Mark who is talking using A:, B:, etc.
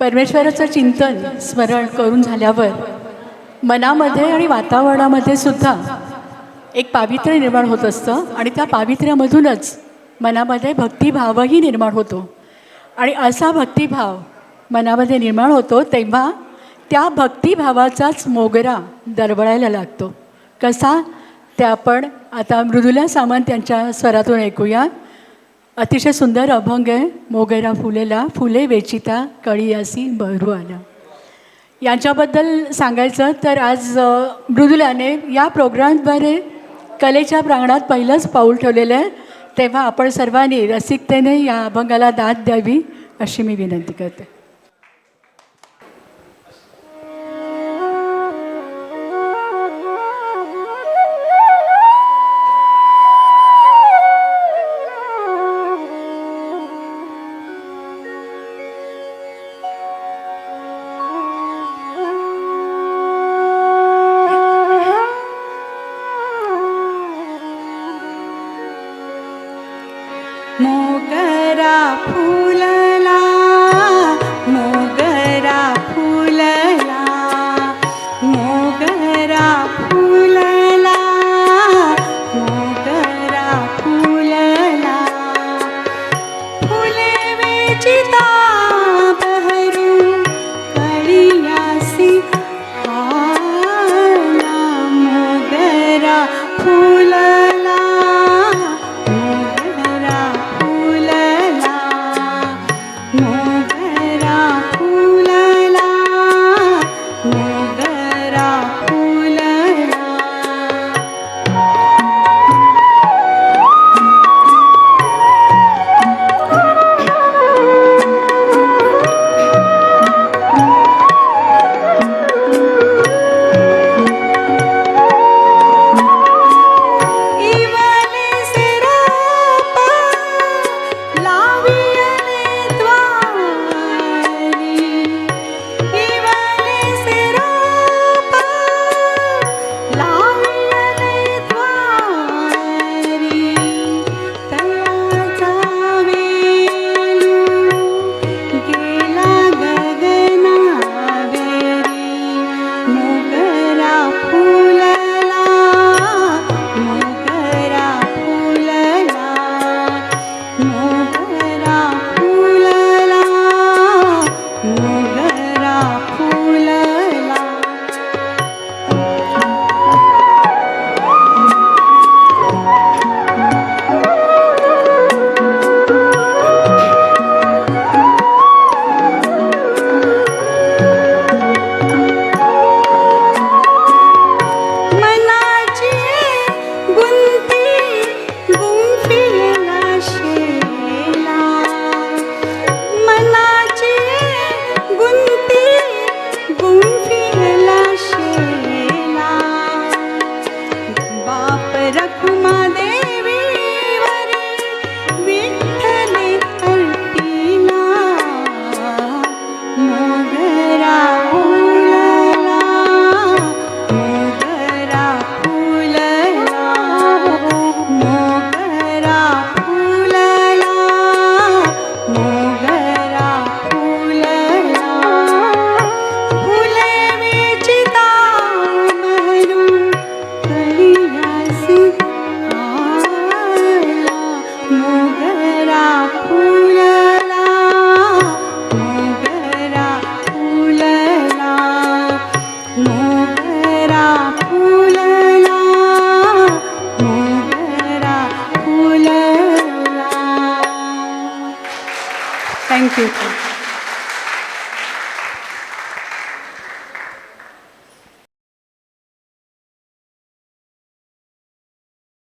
A: परमेश्वराचं चिंतन स्मरण करून झाल्यावर मनामध्ये आणि वातावरणामध्ये सुद्धा एक पावित्र्य निर्माण होत असतं आणि त्या पावित्र्यामधूनच मनामध्ये भक्तिभावही निर्माण होतो. आणि असा भक्तिभाव मनामध्ये निर्माण होतो तेव्हा त्या भक्तिभावाचाच मोगरा दरवळायला लागतो. कसा ते आपण आता मृदुला सामंत यांच्या स्वरातून ऐकूया. अतिशय सुंदर अभंग आहे. मोगरा फुलेला फुले वेचिता कळीयासी बहरू आला. यांच्याबद्दल सांगायचं तर आज मृदुलाने या प्रोग्रामद्वारे कलेच्या प्रांगणात पहिलंच पाऊल ठेवलेलं आहे. तेव्हा आपण सर्वांनी रसिकतेने या अभंगाला दाद द्यावी अशी मी विनंती करते.
B: मोगरा फुलला मोगरा फुलला मोगरा फुलला मोगरा फुलला फुले वेचिता बहरू कळीयासी आला. मोगरा फुलला
A: थँक्यू.